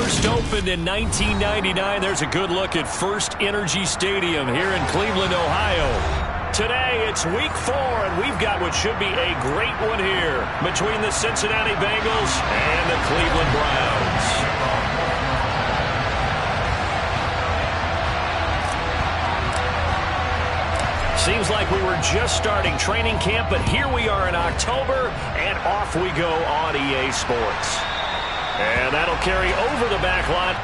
First opened in 1999, there's a good look at First Energy Stadium here in Cleveland, Ohio. Today, it's week 4, and we've got what should be a great one here between the Cincinnati Bengals and the Cleveland Browns. Seems like we were just starting training camp, but here we are in October, and off we go on EA Sports. And that'll carry over the back line.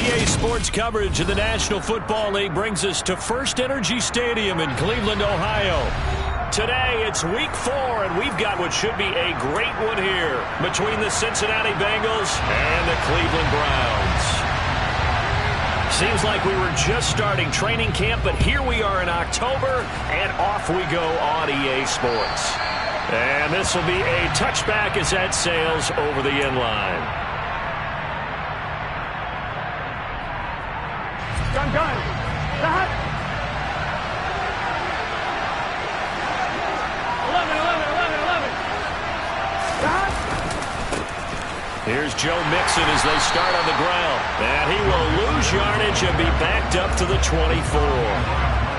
EA Sports coverage of the National Football League brings us to First Energy Stadium in Cleveland, Ohio. Today, it's week 4, and we've got what should be a great one here between the Cincinnati Bengals and the Cleveland Browns. Seems like we were just starting training camp, but here we are in October, and off we go on EA Sports. And this will be a touchback as that sails over the end line. Gun. That. 11. That. Here's Joe Mixon as they start on the ground. And he will lose yardage and be backed up to the 24.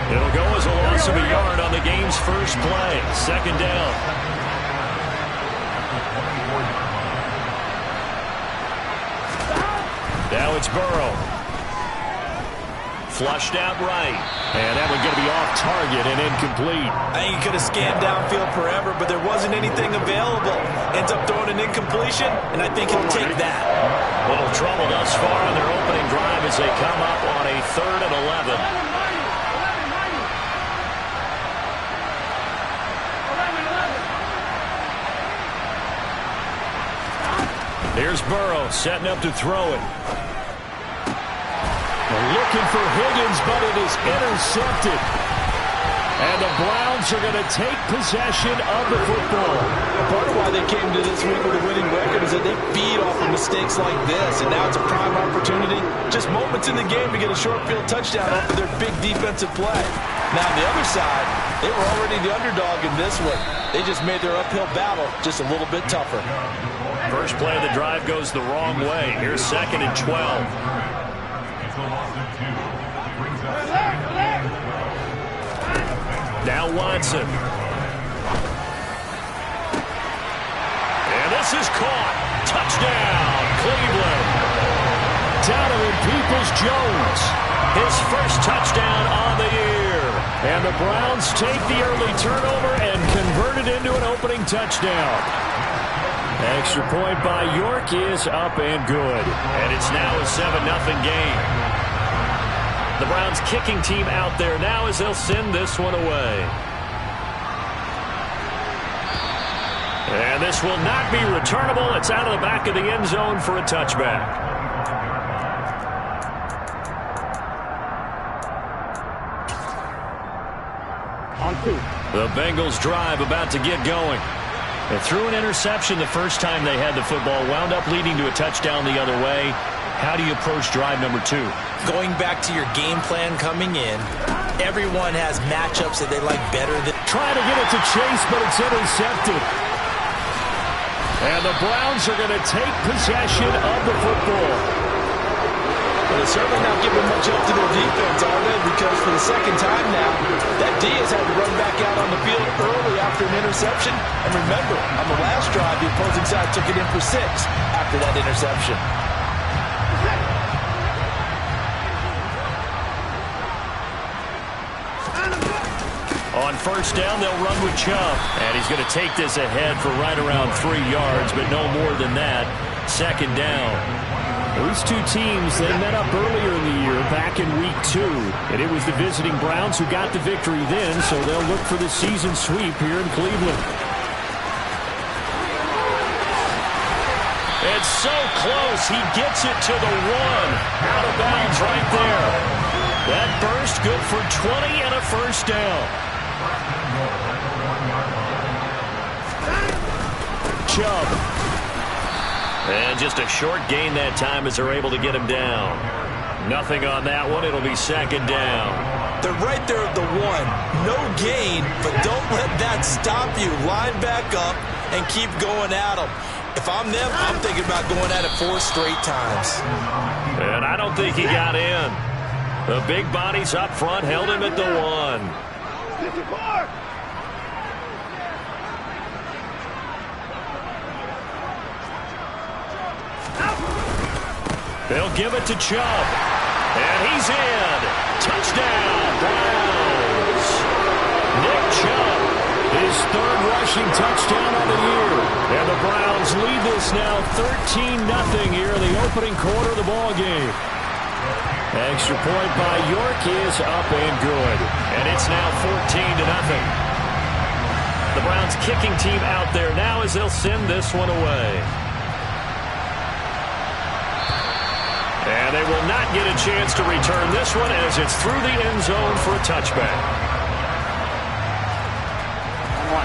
It'll go as a loss of a yard on the game's first play. Second down. Now it's Burrow. Flushed out right. And that one going to be off target and incomplete. I think he could have scanned downfield forever, but there wasn't anything available. Ends up throwing an incompletion, and I think he'll take that. Little trouble thus far on their opening drive as they come up on a 3rd and 11. Here's Burrow setting up to throw it. Looking for Higgins, but it is intercepted. And the Browns are going to take possession of the football. Part of why they came to this week with a winning record is that they feed off of making mistakes like this, and now it's a prime opportunity. Just moments in the game to get a short field touchdown off of their big defensive play. Now, on the other side, they were already the underdog in this one. They just made their uphill battle just a little bit tougher. First play of the drive goes the wrong way. Here's 2nd and 12. Now Watson. And this is caught. Touchdown, Cleveland. Donovan Peoples-Jones. His first touchdown on the year. And the Browns take the early turnover and convert it into an opening touchdown. Extra point by York is up and good. And it's now a 7-0 game. The Browns kicking team out there now as they'll send this one away. And this will not be returnable. It's out of the back of the end zone for a touchback. The Bengals drive about to get going. They threw an interception the first time they had the football, wound up leading to a touchdown the other way. How do you approach drive number 2? Going back to your game plan coming in, everyone has matchups that they like better than. Trying to get it to Chase, but it's intercepted. And the Browns are going to take possession of the football. But they're certainly not giving much help to their defense, are they? Because for the second time now, that D has had to run back out on the field early after an interception. And remember, on the last drive, the opposing side took it in for 6 after that interception. On first down, they'll run with Chubb. And he's going to take this ahead for right around 3 yards, but no more than that. 2nd down. These two teams, they met up earlier in the year, back in week 2. And it was the visiting Browns who got the victory then, so they'll look for the season sweep here in Cleveland. It's so close. He gets it to the 1. Out of bounds right there. That burst good for 20 and a first down. Chubb. And just a short gain that time as they're able to get him down. Nothing on that one. It'll be 2nd down. They're right there at the 1. No gain, but don't let that stop you. Line back up and keep going at them. If I'm them, I'm thinking about going at it 4 straight times. And I don't think he got in. The big bodies up front held him at the 1. They'll give it to Chubb. And he's in. Touchdown, Browns. Nick Chubb, his 3rd rushing touchdown of the year. And the Browns lead this now 13-0 here in the opening quarter of the ballgame. Extra point by York is up and good. And it's now 14-0. The Browns kicking team out there now as they'll send this one away. And they will not get a chance to return this one as it's through the end zone for a touchback.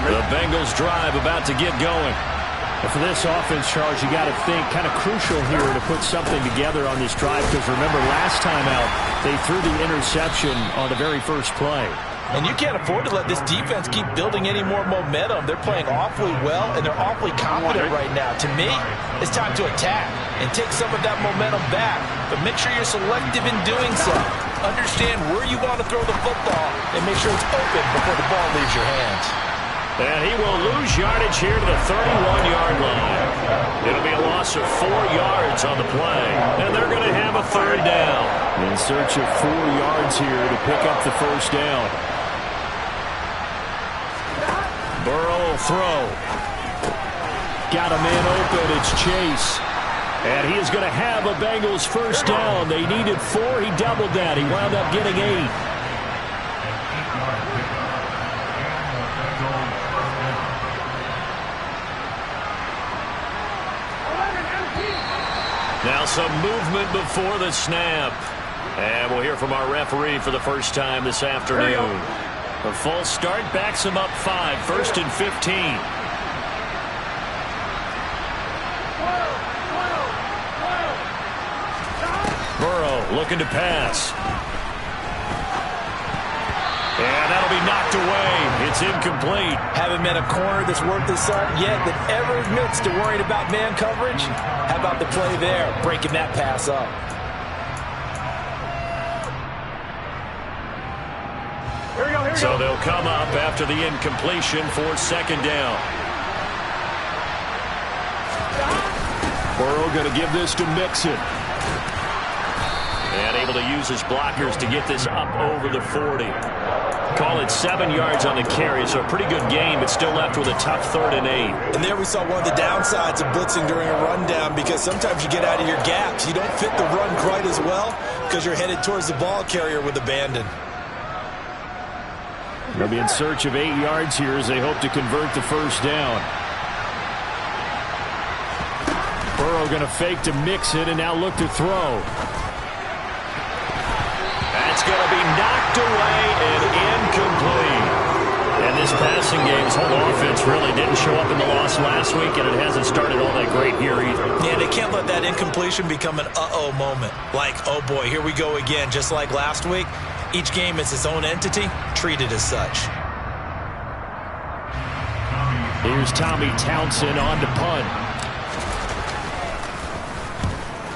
The Bengals drive about to get going. And for this offense, Charles, you got to think kind of crucial here to put something together on this drive because remember last time out they threw the interception on the very first play. And you can't afford to let this defense keep building any more momentum. They're playing awfully well, and they're awfully confident right now. To me, it's time to attack and take some of that momentum back. But make sure you're selective in doing so. Understand where you want to throw the football and make sure it's open before the ball leaves your hands. And he will lose yardage here to the 31-yard line. It'll be a loss of 4 yards on the play. And they're going to have a 3rd down. In search of 4 yards here to pick up the first down. Burrow will throw. Got a man open. It's Chase. And he is going to have a Bengals first down. They needed 4. He doubled that. He wound up getting 8. Now some movement before the snap. And we'll hear from our referee for the first time this afternoon. A false start backs him up 5. 1st and 15. looking to pass. And that'll be knocked away. It's incomplete. Haven't met a corner that's worth the salt yet that ever admits to worrying about man coverage. How about the play there, breaking that pass up? Here we go, here we go. So they'll come up after the incompletion for second down. Burrow going to give this to Mixon. And able to use his blockers to get this up over the 40. Call it 7 yards on the carry, so a pretty good game, but still left with a tough 3rd and 8. And there we saw one of the downsides of blitzing during a rundown, because sometimes you get out of your gaps. You don't fit the run quite as well because you're headed towards the ball carrier with abandon. They'll be in search of 8 yards here as they hope to convert the first down. Burrow going to fake to Mixon and now look to throw. That's going to be knocked away and incomplete. And this passing game's whole offense really didn't show up in the loss last week, and it hasn't started all that great here either. Yeah, they can't let that incompletion become an uh-oh moment. Like, oh boy, here we go again, just like last week. Each game is its own entity, treated as such. Here's Tommy Townsend on to punt.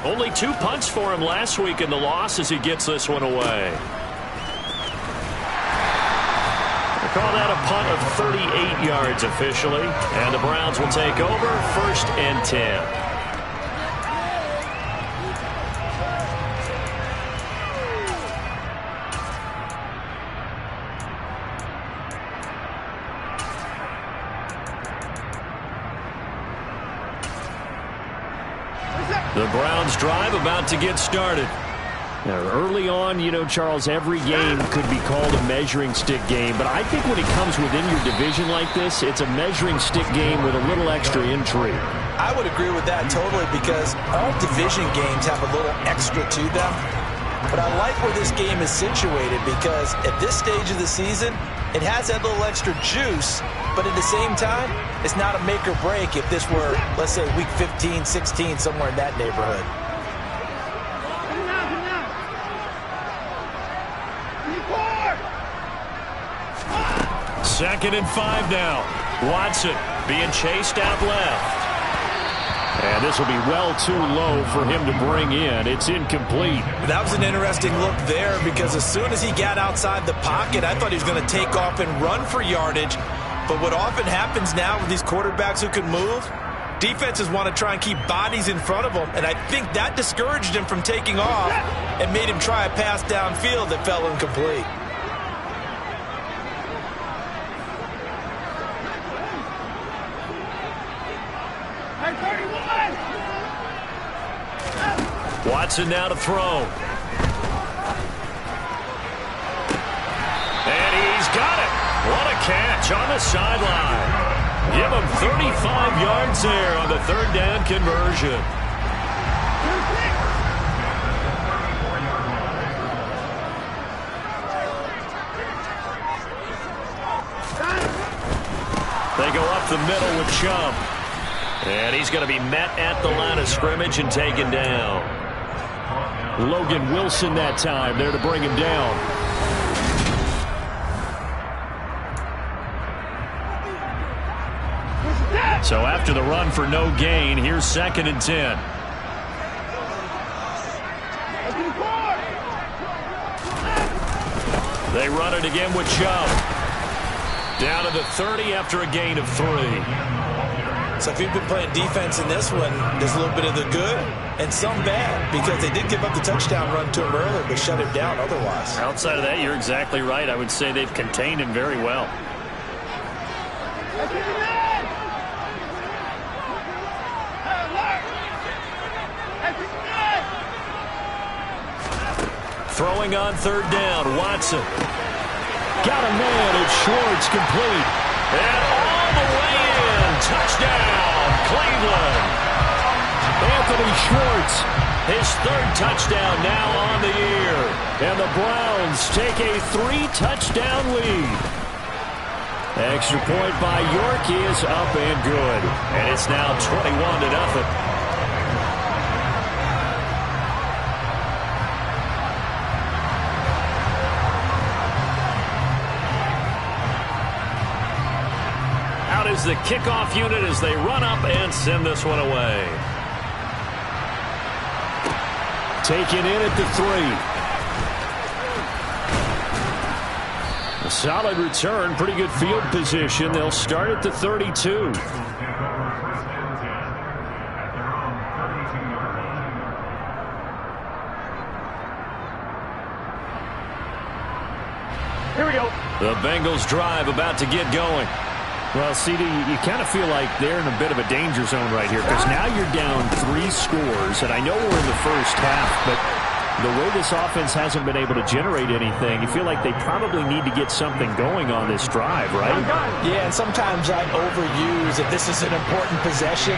Only 2 punts for him last week in the loss as he gets this one away. They call that a punt of 38 yards officially. And the Browns will take over 1st and 10. The Browns drive about to get started. Now, early on, you know, Charles, every game could be called a measuring stick game, but I think when it comes within your division like this, it's a measuring stick game with a little extra intrigue. I would agree with that totally, because all division games have a little extra to them. But I like where this game is situated, because at this stage of the season, it has that little extra juice, but at the same time, it's not a make or break if this were, let's say, week 15, 16, somewhere in that neighborhood. 2nd and 5 now. Watson being chased out left. And this will be well too low for him to bring in. It's incomplete. That was an interesting look there, because as soon as he got outside the pocket, I thought he was going to take off and run for yardage. But what often happens now with these quarterbacks who can move, defenses want to try and keep bodies in front of them, and I think that discouraged him from taking off and made him try a pass downfield that fell incomplete. Watson now to throw. And he's got it. What a catch on the sideline. Give him 35 yards there on the 3rd down conversion. They go up the middle with Chubb. And he's going to be met at the line of scrimmage and taken down. Logan Wilson that time there to bring him down. So after the run for no gain, here's 2nd and 10. They run it again with Chubb. Down to the 30 after a gain of 3. So if you've been playing defense in this one, there's a little bit of the good and some bad, because they did give up the touchdown run to him earlier, but shut him down otherwise. Outside of that, you're exactly right. I would say they've contained him very well. Throwing on 3rd down, Watson. Got a man, it's Schwartz, complete. And all the way in, touchdown, Cleveland. Anthony Schwartz, his 3rd touchdown now on the year. And the Browns take a 3-touchdown lead. Extra point by York is up and good. And it's now 21-0. is the kickoff unit as they run up and send this one away. Taken in at the 3. A solid return, pretty good field position. They'll start at the 32. Here we go. The Bengals drive about to get going. Well, CD, you kind of feel like they're in a bit of a danger zone right here because now you're down 3 scores, and I know we're in the first half, but the way this offense hasn't been able to generate anything, you feel like they probably need to get something going on this drive, right? Yeah, and sometimes I overuse that this is an important possession.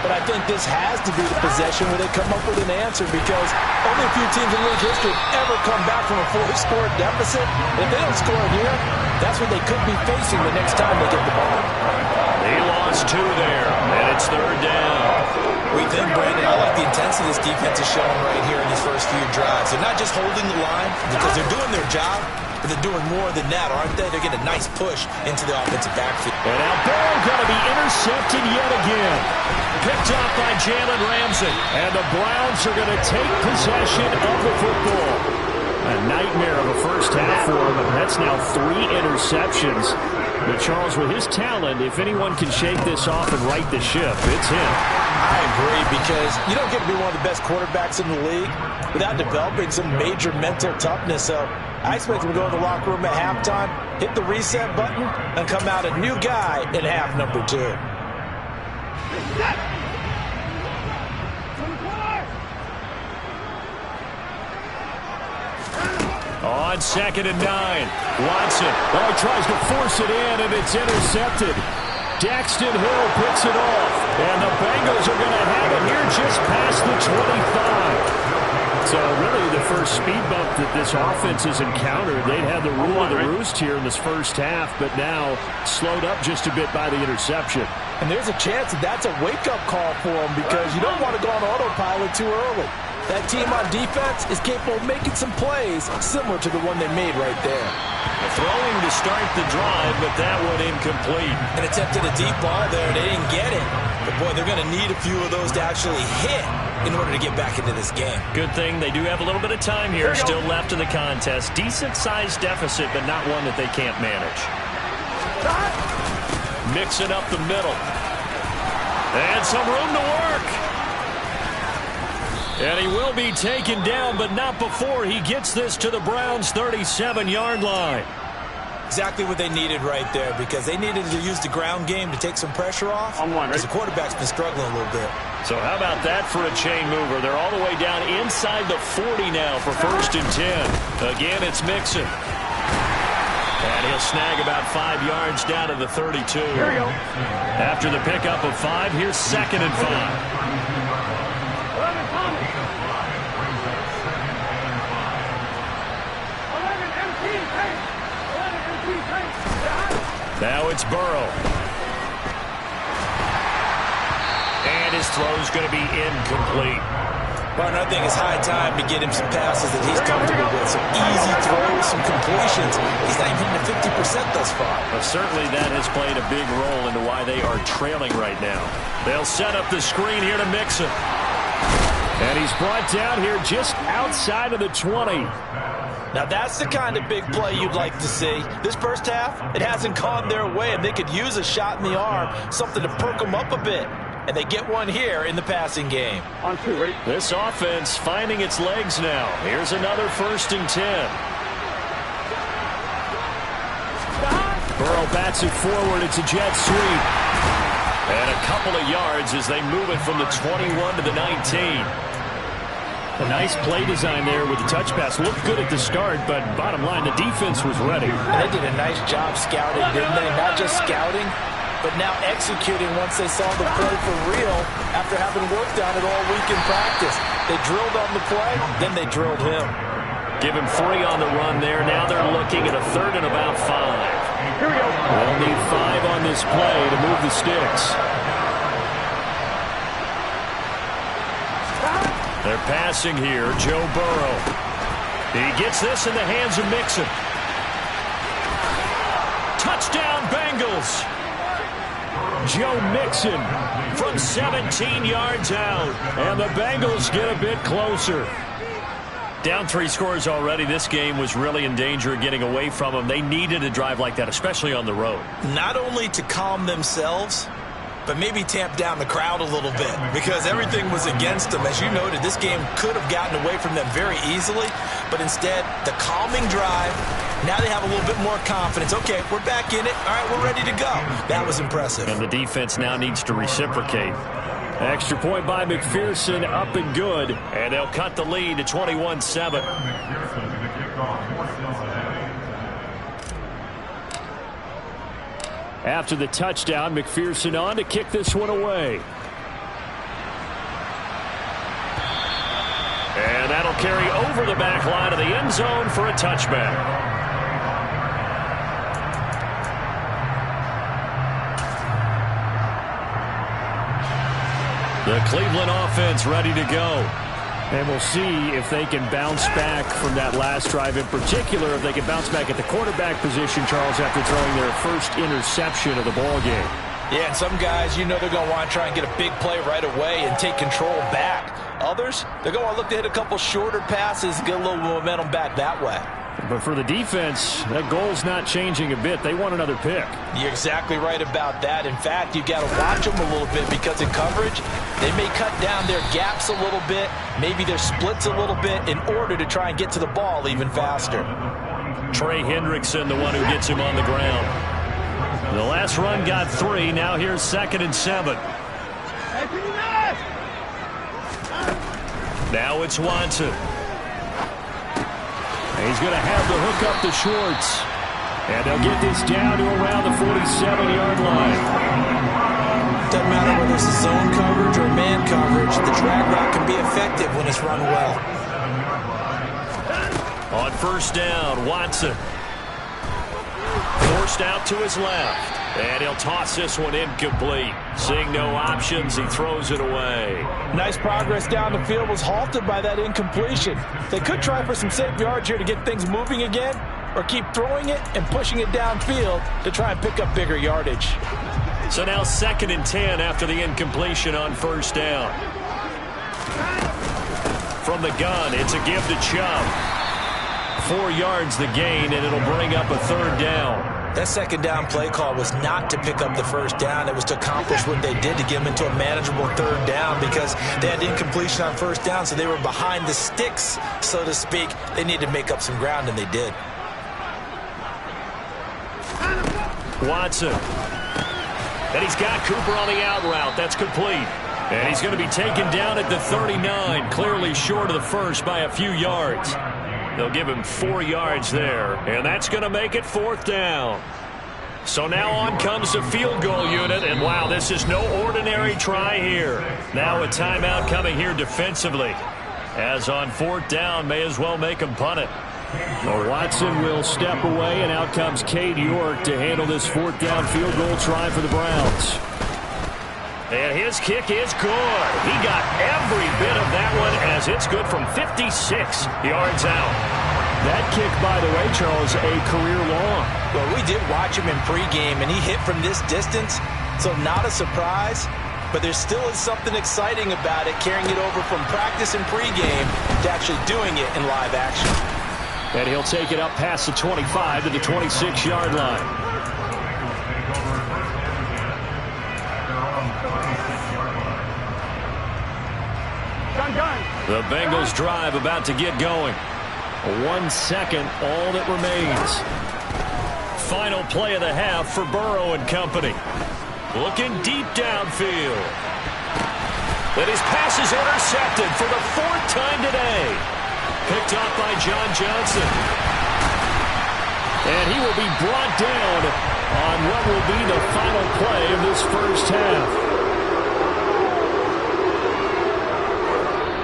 But I think this has to be the possession where they come up with an answer because only a few teams in league history have ever come back from a 4-score deficit. If they don't score here, that's what they could be facing the next time they get the ball. He lost 2 there, and it's 3rd down. We think, Brandon, I like the intensity this defense is showing right here in these first few drives. They're not just holding the line because they're doing their job, but they're doing more than that, aren't they? They're getting a nice push into the offensive backfield. And now Burrow going to be intercepted yet again. Picked off by Jalen Ramsey. And the Browns are going to take possession of the football. A nightmare of a first half for him. That's now 3 interceptions. But Charles, with his talent, if anyone can shake this off and right the ship, it's him. I agree, because you don't get to be one of the best quarterbacks in the league without developing some major mental toughness. So I expect him to go in the locker room at halftime, hit the reset button, and come out a new guy in half number 2. On 2nd and 9, Watson. Oh, tries to force it in, and it's intercepted. Daxton Hill picks it off, and the Bengals are going to have it here just past the 25. So really the first speed bump that this offense has encountered. They'd had the rule of the roost here in this first half, but now slowed up just a bit by the interception. And there's a chance that that's a wake-up call for them because you don't want to go on autopilot too early. That team on defense is capable of making some plays similar to the one they made right there. Throwing to start the drive, but that one incomplete. And attempted a deep ball there, and they didn't get it. But, boy, they're going to need a few of those to actually hit in order to get back into this game. Good thing they do have a little bit of time here still left in the contest. Decent-sized deficit, but not one that they can't manage. Mixing up the middle. And some room to work. And he will be taken down, but not before he gets this to the Browns' 37-yard line. Exactly what they needed right there, because they needed to use the ground game to take some pressure off. Because the quarterback's been struggling a little bit. So how about that for a chain mover? They're all the way down inside the 40 now for 1st and 10. Again, it's Mixon. And he'll snag about 5 yards down to the 32. Here we go. After the pickup of 5, here's 2nd and 5. Now it's Burrow. And his throw's going to be incomplete. Well, I think it's high time to get him some passes that he's comfortable with. Some easy throws, some completions. He's not even hitting the 50% thus far. Well, certainly that has played a big role into why they are trailing right now. They'll set up the screen here to Mixon. And he's brought down here just outside of the 20. Now, that's the kind of big play you'd like to see. This first half, it hasn't gone their way, and they could use a shot in the arm, something to perk them up a bit. And they get one here in the passing game. On 2, ready? This offense finding its legs now. Here's another 1st and 10. Burrow bats it forward. It's a jet sweep. And a couple of yards as they move it from the 21 to the 19. A nice play design there with the touch pass. Looked good at the start, but bottom line, the defense was ready. And they did a nice job scouting, didn't they? Not just scouting, but now executing once they saw the play for real after having worked on it all week in practice. They drilled on the play, then they drilled him. Give him 3 on the run there. Now they're looking at a 3rd and about 5. Here we go. They'll need 5 on this play to move the sticks. They're passing here. Joe Burrow. He gets this in the hands of Mixon. Touchdown, Bengals. Joe Mixon from 17 yards out. And the Bengals get a bit closer. Down 3 scores already. This game was really in danger of getting away from them. They needed a drive like that, especially on the road. Not only to calm themselves, but maybe tamp down the crowd a little bit because everything was against them. As you noted, this game could have gotten away from them very easily, but instead, the calming drive, now they have a little bit more confidence. Okay, we're back in it. All right, we're ready to go. That was impressive. And the defense now needs to reciprocate. Extra point by McPherson, up and good. And they'll cut the lead to 21-7. After the touchdown, McPherson on to kick this one away. And that'll carry over the back line of the end zone for a touchback. The Cleveland offense ready to go. And we'll see if they can bounce back from that last drive in particular, if they can bounce back at the quarterback position, Charles, after throwing their first interception of the ball game. Yeah, and some guys, you know they're going to want to try and get a big play right away and take control back. Others, they're going to look to hit a couple shorter passes, get a little momentum back that way. But for the defense, that goal's not changing a bit. They want another pick. You're exactly right about that. In fact, you've got to watch them a little bit because in coverage, they may cut down their gaps a little bit, maybe their splits a little bit in order to try and get to the ball even faster. Trey Hendrickson, the one who gets him on the ground. The last run got 3. Now here's 2nd and 7. Now it's Watson. He's going to have the hook up to Schwartz. And they'll get this down to around the 47-yard line. Doesn't matter whether it's a zone coverage or man coverage, the drag route can be effective when it's run well. On first down, Watson. Forced out to his left. And he'll toss this one incomplete. Seeing no options, he throws it away. Nice progress down the field, was halted by that incompletion. They could try for some safe yards here to get things moving again, or keep throwing it and pushing it downfield to try and pick up bigger yardage. So now 2nd and 10 after the incompletion on first down. From the gun, it's a give to Chubb. 4 yards the gain, and it'll bring up a 3rd down. That 2nd down play call was not to pick up the 1st down. It was to accomplish what they did to get them into a manageable 3rd down because they had incompletion on 1st down, so they were behind the sticks, so to speak. They needed to make up some ground, and they did. Watson. And he's got Cooper on the out route. That's complete. And he's going to be taken down at the 39, clearly short of the 1st by a few yards. They'll give him 4 yards there, and that's going to make it 4th down. So now on comes the field goal unit, and wow, this is no ordinary try here. Now a timeout coming here defensively. As on 4th down, may as well make him punt it. Well, Watson will step away, and out comes Cade York to handle this 4th down field goal try for the Browns. And his kick is good. He got every bit of that one as it's good from 56 yards out. That kick, by the way, Charles, a career long. Well, we did watch him in pregame, and he hit from this distance, so not a surprise. But there still is something exciting about it, carrying it over from practice and pregame to actually doing it in live action. And he'll take it up past the 25 to the 26-yard line. The Bengals drive about to get going. 1 second, all that remains. Final play of the half for Burrow and company. Looking deep downfield. And his pass is intercepted for the 4th time today. Picked up by John Johnson. And he will be brought down on what will be the final play of this first half.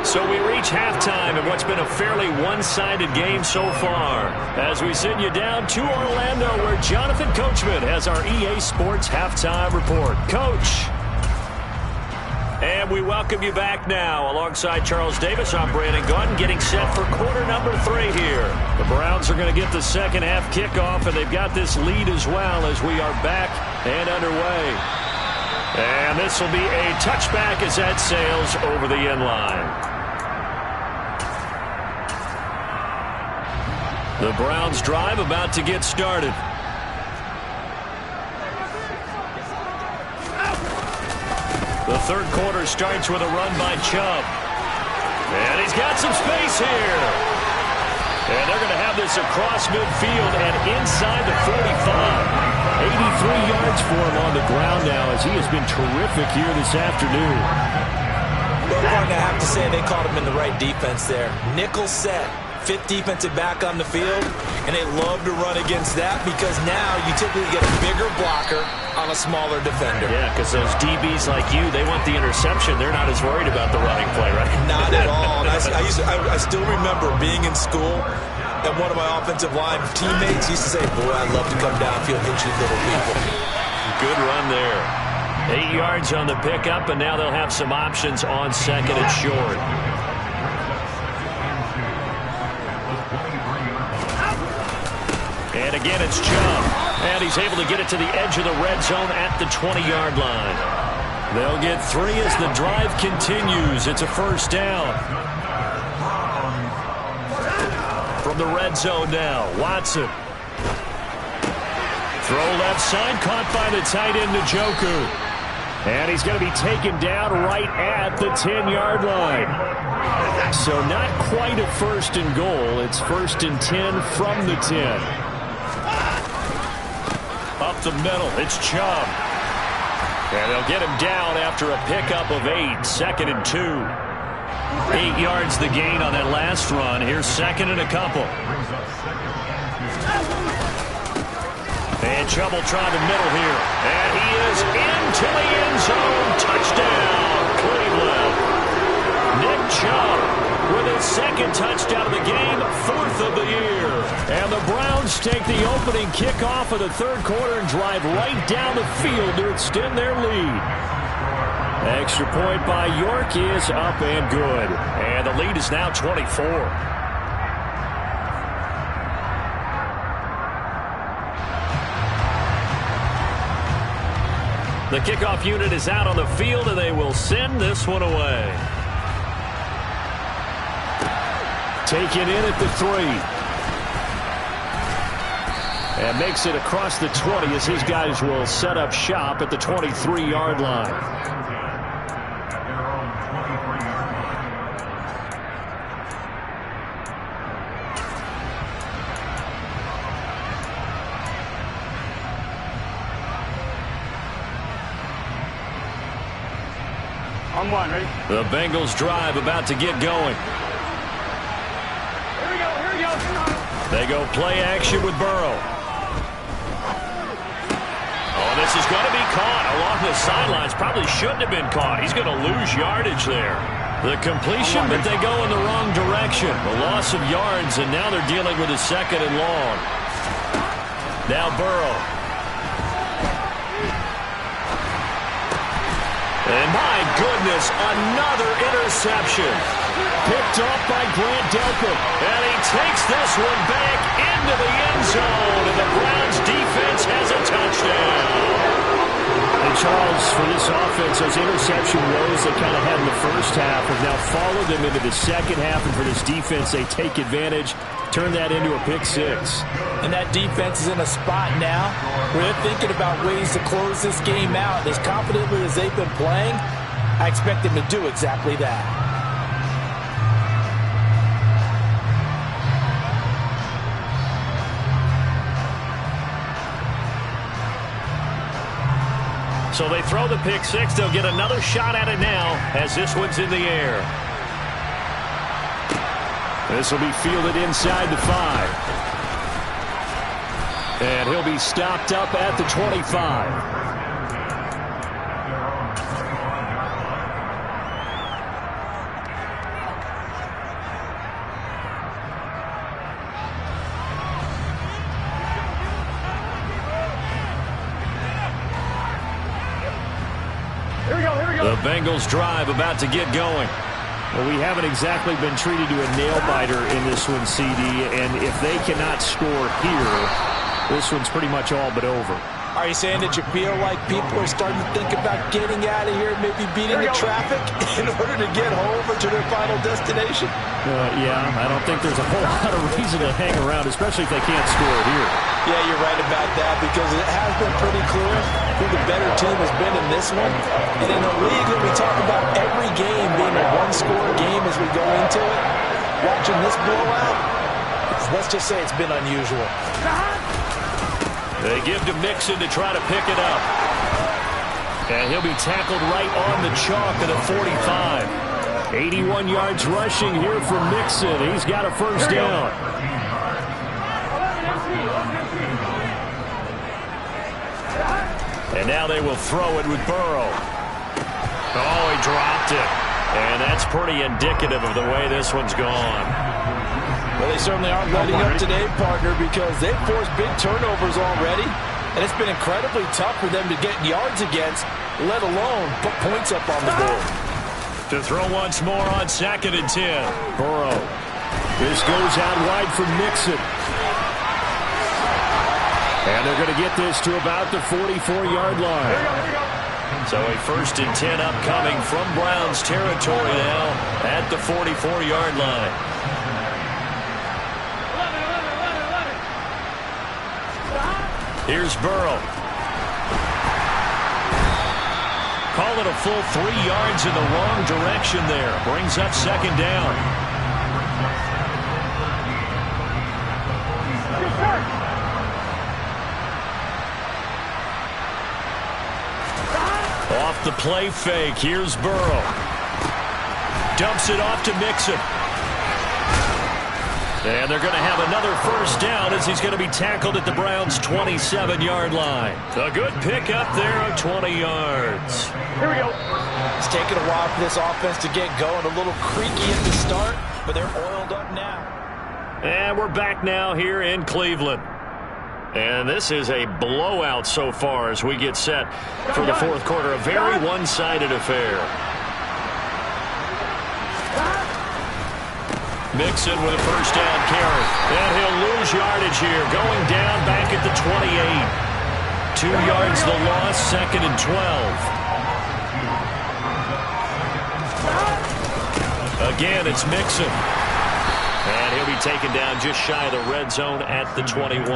So we reach halftime in what's been a fairly one-sided game so far. As we send you down to Orlando, where Jonathan Coachman has our EA Sports Halftime Report. Coach. And we welcome you back now. Alongside Charles Davis, I'm Brandon Gunn, getting set for quarter number 3 here. The Browns are going to get the second half kickoff, and they've got this lead as well as we are back and underway. And this will be a touchback as that sails over the end line. The Browns drive about to get started. The third quarter starts with a run by Chubb. And he's got some space here. And they're going to have this across midfield and inside the 45. 83 yards for him on the ground now as he has been terrific here this afternoon. Well, Martin, I have to say they caught him in the right defense there. Nickel set. Fifth defensive back on the field, and they love to run against that because now you typically get a bigger blocker on a smaller defender. Yeah, because those DBs like you, they want the interception. They're not as worried about the running play, right? Not at all. I still remember being in school, and one of my offensive line teammates used to say, boy, I'd love to come downfield and hit you little people. Good run there. 8 yards on the pickup, and now they'll have some options on second and short. And again, it's Chubb. And he's able to get it to the edge of the red zone at the 20-yard line. They'll get 3 as the drive continues. It's a first down. From the red zone now, Watson. Throw left side, caught by the tight end, Njoku. And he's going to be taken down right at the 10-yard line. So not quite a first and goal. It's first and 10 from the 10. Up the middle, it's Chubb. And they'll get him down after a pickup of 8. Second and 2. 8 yards the gain on that last run. Here's second and a couple. And Chubb will try the middle here. And he is into the end zone. Touchdown, Cleveland. Nick Chubb with his second touchdown of the game, 4th of the year. And the Browns take the opening kickoff of the third quarter and drive right down the field to extend their lead. Extra point by York is up and good. And the lead is now 24. The kickoff unit is out on the field, and they will send this one away. Taken in at the 3. And makes it across the 20 as his guys will set up shop at the 23-yard line. On one, ready? The Bengals drive about to get going. Here we go. They go play action with Burrow. Oh, this is going to be caught along the sidelines. Probably shouldn't have been caught. He's going to lose yardage there. The completion, but they go in the wrong direction. A loss of yards, and now they're dealing with a second and long. Now Burrow. And my goodness, another interception. Picked off by Grant Delpit. And he takes this one back into the end zone. And the Browns defense has a touchdown. And Charles, for this offense, those interception woes they kind of had in the first half have now followed them into the second half. And for this defense, they take advantage, turn that into a pick 6. And that defense is in a spot now where they're thinking about ways to close this game out. As confidently as they've been playing, I expect them to do exactly that. So they throw the pick 6. They'll get another shot at it now as this one's in the air. This will be fielded inside the 5. And he'll be stopped up at the 25. The Bengals drive about to get going. Well, we haven't exactly been treated to a nail-biter in this one, CD, and if they cannot score here, this one's pretty much all but over. Are you saying that you feel like people are starting to think about getting out of here, maybe beating the traffic in order to get home or to their final destination? Yeah, I don't think there's a whole lot of reason to hang around, especially if they can't score here. Yeah, you're right about that because it has been pretty clear who the better team has been in this one. And in a league that we talk about every game being a one-score game as we go into it, watching this blowout, let's just say it's been unusual. They give to Mixon to try to pick it up. And he'll be tackled right on the chalk at the 45. 81 yards rushing here for Mixon. He's got a first down. And now they will throw it with Burrow. Oh, he dropped it. And that's pretty indicative of the way this one's gone. Well, they certainly aren't letting up today, partner, because they've forced big turnovers already. And it's been incredibly tough for them to get yards against, let alone put points up on the board. To throw once more on 2nd and 10. Burrow. This goes out wide for Mixon. And they're going to get this to about the 44-yard line. So a 1st and 10 upcoming from Browns territory now at the 44-yard line. Here's Burrow. Call it a full 3 yards in the wrong direction there. Brings up 2nd down. Off the play fake. Here's Burrow. Dumps it off to Mixon. And they're going to have another first down as he's going to be tackled at the Browns' 27-yard line. A good pickup there of 20 yards. Here we go. It's taken a while for this offense to get going. A little creaky at the start, but they're oiled up now. And we're back now here in Cleveland. And this is a blowout so far as we get set for the 4th quarter. A very one-sided affair. Mixon with a first down carry. And he'll lose yardage here. Going down back at the 28. 2 yards the loss, 2nd and 12. Again, it's Mixon. And he'll be taken down just shy of the red zone at the 21.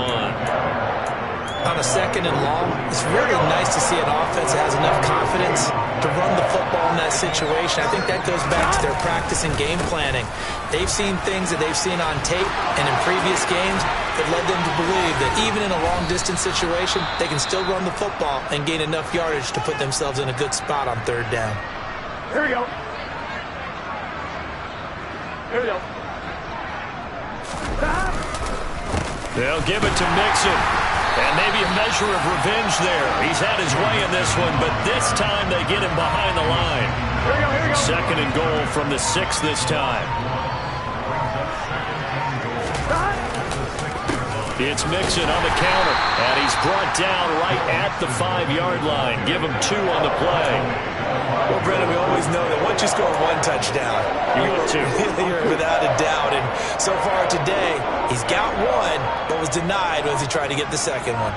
On a 2nd and long, it's really nice to see an offense that has enough confidence to run the football in that situation. I think that goes back to their practice and game planning. They've seen things that they've seen on tape and in previous games that led them to believe that even in a long-distance situation, they can still run the football and gain enough yardage to put themselves in a good spot on 3rd down. Here we go. Here we go. They'll give it to Mixon. And maybe a measure of revenge there. He's had his way in this one, but this time they get him behind the line. Here we go, here we go. 2nd and goal from the 6 this time. It's Mixon on the counter, and he's brought down right at the 5-yard line. Give him 2 on the play. Well, Brennan, we always know that once you score 1 touchdown, you're without a doubt. And so far today, he's got 1, but was denied as he tried to get the 2nd one.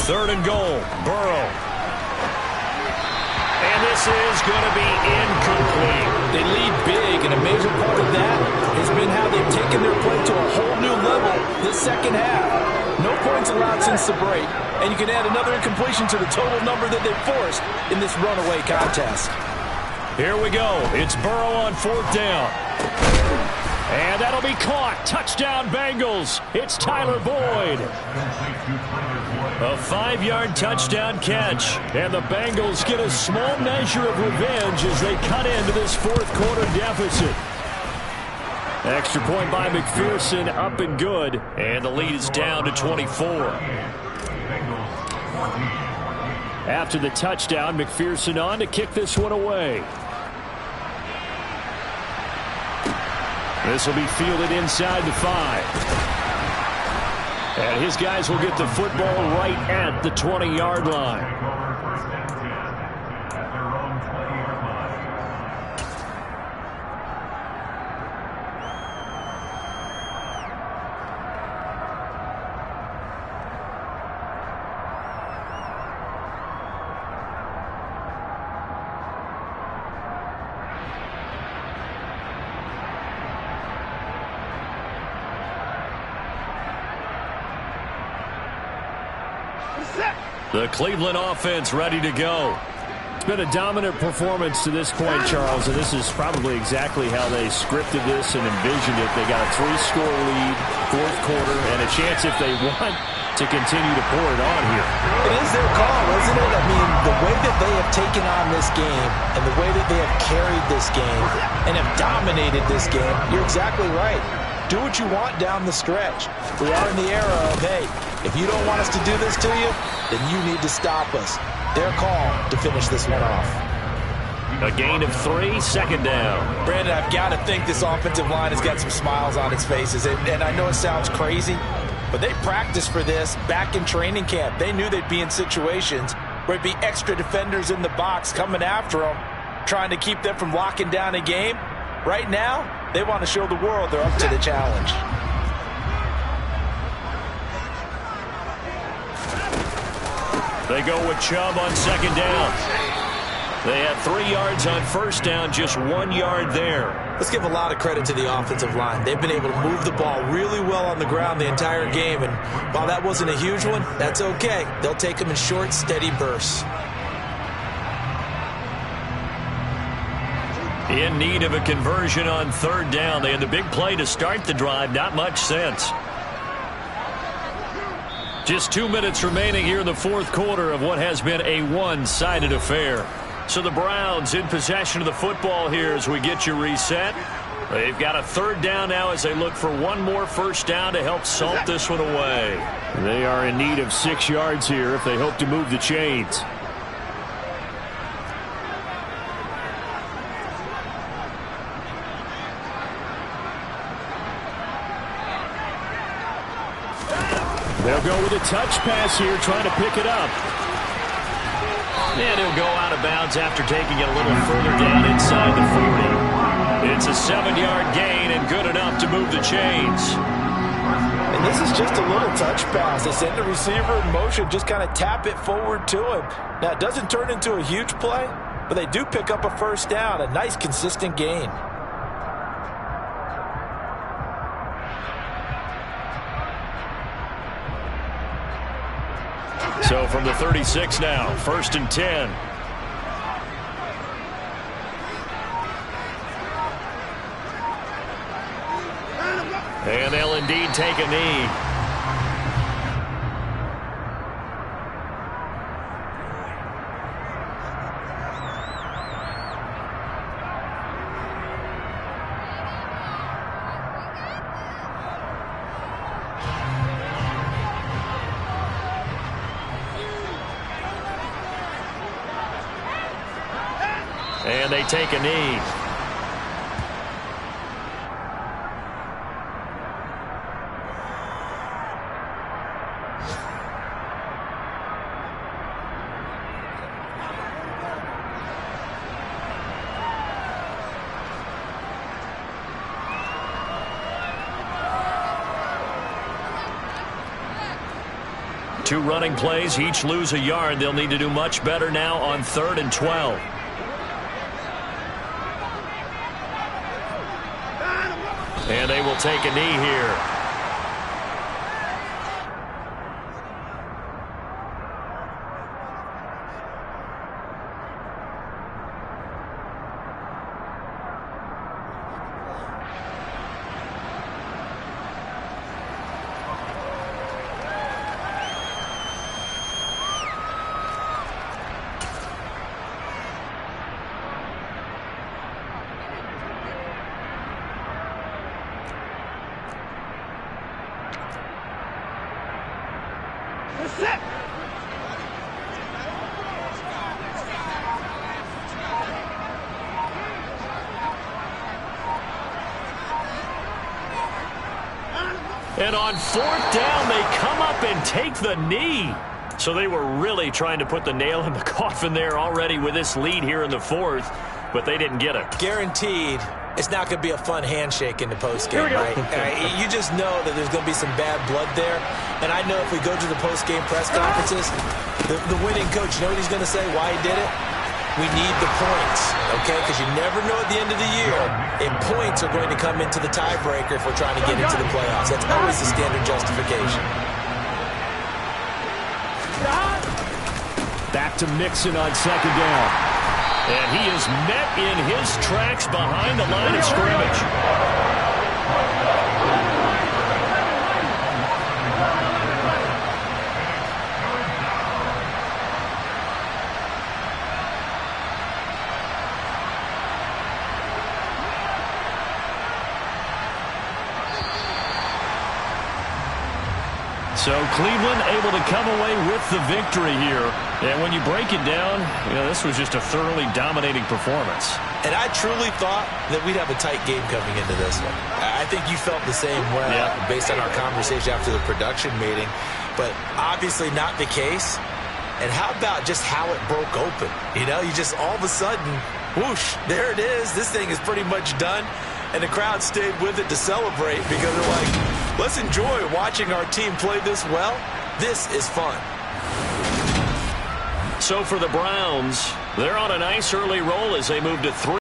3rd and goal, Burrow. And this is going to be incomplete. They lead big, and a major part of that has been how they've taken their play to a whole new level this 2nd half. No points allowed since the break, and you can add another incompletion to the total number that they've forced in this runaway contest. Here we go. It's Burrow on 4th down. And that'll be caught. Touchdown, Bengals. It's Tyler Boyd. A 5-yard touchdown catch. And the Bengals get a small measure of revenge as they cut into this 4th quarter deficit. Extra point by McPherson, up and good. And the lead is down to 24. After the touchdown, McPherson on to kick this one away. This will be fielded inside the 5. And his guys will get the football right at the 20-yard line. The Cleveland offense ready to go. It's been a dominant performance to this point, Charles, and this is probably exactly how they scripted this and envisioned it. They got a 3-score lead, fourth quarter, and a chance if they want to continue to pour it on here. It is their call, isn't it? I mean, the way that they have taken on this game and the way that they have carried this game and have dominated this game, you're exactly right. Do what you want down the stretch. We are in the era of, hey, if you don't want us to do this to you, then you need to stop us. Their call to finish this one off. A gain of 3, second down. Brandon, I've got to think this offensive line has got some smiles on its faces. And I know it sounds crazy, but they practiced for this back in training camp. They knew they'd be in situations where there'd be extra defenders in the box coming after them, trying to keep them from locking down a game. Right now, they want to show the world they're up to the challenge. They go with Chubb on second down. They had 3 yards on first down, just 1 yard there. Let's give a lot of credit to the offensive line. They've been able to move the ball really well on the ground the entire game, and while that wasn't a huge one, that's okay. They'll take them in short, steady bursts. In need of a conversion on third down. They had the big play to start the drive. Not much sense. Just 2 minutes remaining here in the fourth quarter of what has been a one-sided affair. So the Browns in possession of the football here as we get you reset. They've got a third down now as they look for one more first down to help salt this one away. They are in need of 6 yards here if they hope to move the chains. They'll go with a touch pass here, trying to pick it up. And he'll go out of bounds after taking it a little further down inside the 40. It's a 7-yard gain and good enough to move the chains. And this is just a little touch pass. They send the receiver in motion, just kind of tap it forward to him. Now, it doesn't turn into a huge play, but they do pick up a first down, a nice, consistent gain. So from the 36 now, 1st and 10. And they'll indeed take a knee. And they take a knee. Two running plays, each lose a yard. They'll need to do much better now on 3rd and 12. And they will take a knee here. And on 4th down, they come up and take the knee. So they were really trying to put the nail in the coffin there already with this lead here in the 4th, but they didn't get it. Guaranteed, it's not going to be a fun handshake in the postgame, right? You just know that there's going to be some bad blood there. And I know if we go to the postgame press conferences, the winning coach, you know what he's going to say, why he did it? We need the points, okay? Because you never know at the end of the year if points are going to come into the tiebreaker if we're trying to get into the playoffs. That's always the standard justification. Back to Mixon on second down. And he is met in his tracks behind the line of scrimmage. So Cleveland able to come away with the victory here. And when you break it down, this was just a thoroughly dominating performance. And I truly thought that we'd have a tight game coming into this one. I think you felt the same way based on our conversation after the production meeting. But obviously not the case. And how about just how it broke open? You just all of a sudden, whoosh, there it is. This thing is pretty much done. And the crowd stayed with it to celebrate because they're like, let's enjoy watching our team play this well. This is fun. So for the Browns, they're on a nice early roll as they move to 3.